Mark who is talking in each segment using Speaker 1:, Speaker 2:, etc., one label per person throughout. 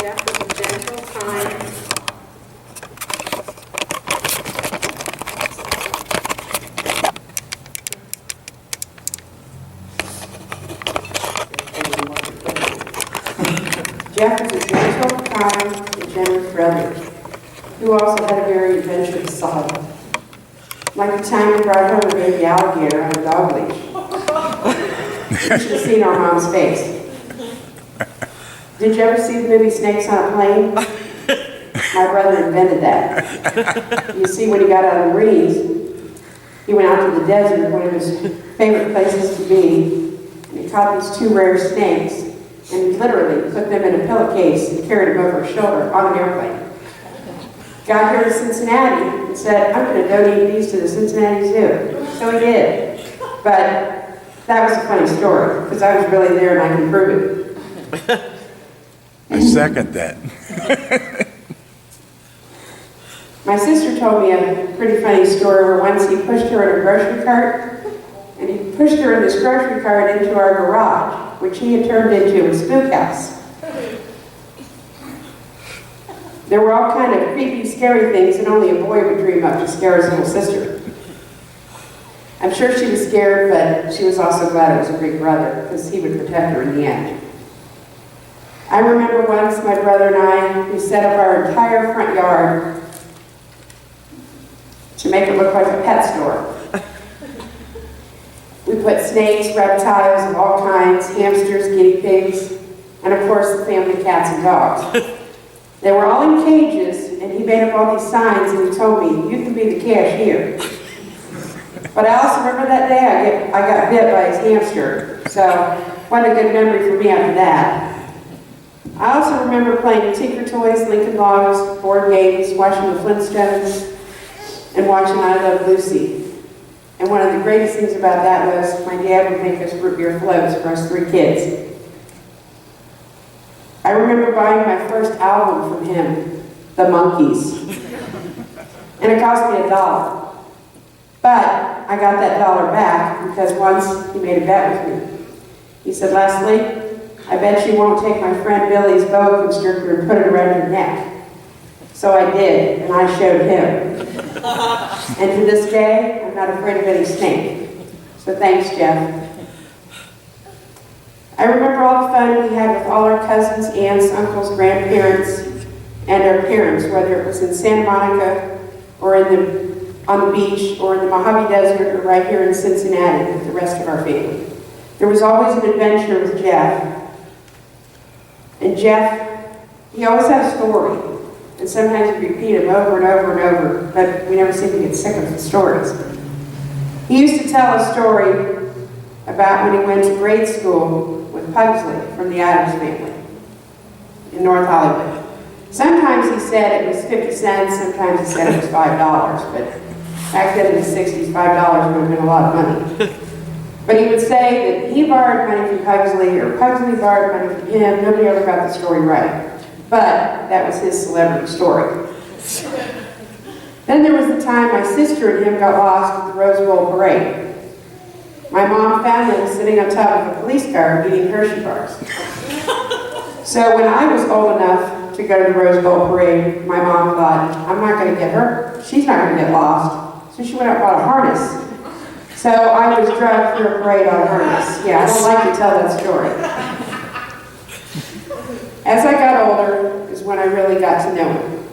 Speaker 1: Jeff was a gentle, kind, Jeff was a gentle, kind, and generous brother, who also had a very adventurous side. Like the time we brought home a baby alligator on a dog leash. You should have seen our mom's face. Did you ever see the movie Snakes on a Plane? My brother invented that. You see, when he got out of the Marines, he went out to the desert, one of his favorite places to be, and he caught these two rare snakes, and he literally put them in a pillowcase and carried them over his shoulder on an airplane. Got here to Cincinnati and said, I'm going to donate these to the Cincinnati Zoo. So he did. But that was a funny story, because I was really there and I can prove it.
Speaker 2: I second that.
Speaker 1: My sister told me a pretty funny story where once he pushed her in a grocery cart, and he pushed her in this grocery cart into our garage, which he had turned into a spook house. There were all kind of creepy, scary things that only a boy would dream up to scare his little sister. I'm sure she was scared, but she was also glad it was a big brother, because he would protect her in the end. I remember once my brother and I, we set up our entire front yard to make it look like a pet store. We put snakes, reptiles of all kinds, hamsters, guinea pigs, and of course the family cats and dogs. They were all in cages, and he made up all these signs, and he told me, you can be the cashier. But I also remember that day I got bit by his hamster, so what a good memory for me after that. I also remember playing Tinker Toys, Lincoln Logs, board games, watching the Flintstones, and watching I Love Lucy. And one of the greatest things about that was my dad would make us root beer floats for us 3 kids. I remember buying my first album from him, The Monkees, and it cost me $1. But I got that $1 back because once he made a bet with me. He said, Leslie, I bet you won't take my friend Billy's boa constrictor and put it around your neck. So I did, and I showed him. And to this day, I'm not afraid of any snake. So thanks, Jeff. I remember all the fun we had with all our cousins, aunts, uncles, grandparents, and our parents, whether it was in Santa Monica or on the beach or in the Mojave Desert or right here in Cincinnati with the rest of our family. There was always an adventure with Jeff. And Jeff, he always had a story. And sometimes he'd repeat them over and over and over, but we never seemed to get sick of the stories. He used to tell a story about when he went to grade school with Pugsley from the Addams family in North Hollywood. Sometimes he said it was 50 cents, sometimes he said it was $5, but back then in the 60s, $5 would have been a lot of money. But he would say that he borrowed money from Pugsley, or Pugsley borrowed money from him. Nobody ever got the story right. But that was his celebrity story. Then there was the time my sister and him got lost at the Rose Bowl parade. My mom found them sitting on top of a police car eating Hershey bars. So when I was old enough to go to the Rose Bowl parade, my mom thought, I'm not going to get her. She's not going to get lost. So she went out and bought a harness. So I was dragged through a parade on a harness. Yeah, I don't like to tell that story. As I got older is when I really got to know him.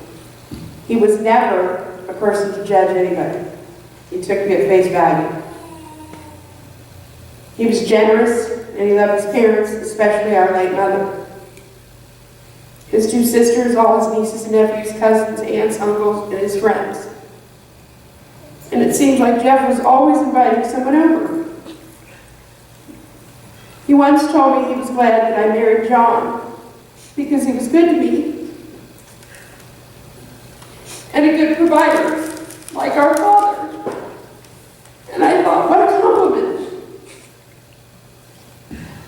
Speaker 1: He was never a person to judge anybody. He took me at face value. He was generous, and he loved his parents, especially our late mother. His 2 sisters, all his nieces and nephews, cousins, aunts, uncles, and his friends. And it seems like Jeff was always inviting someone over. He once told me he was glad that I married John, because he was good to me, and a good provider, like our father. And I thought, what a compliment.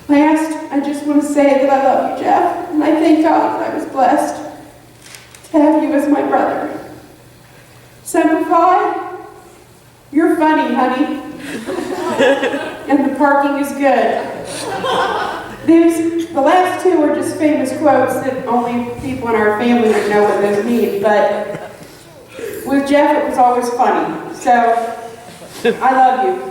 Speaker 1: Last, I just want to say that I love you, Jeff, and I thank God that I was blessed to have you as my brother. 7'5", you're funny, honey. And the parking is good. The last two are just famous quotes that only people in our family would know what those mean, but with Jeff it was always funny. So, I love you.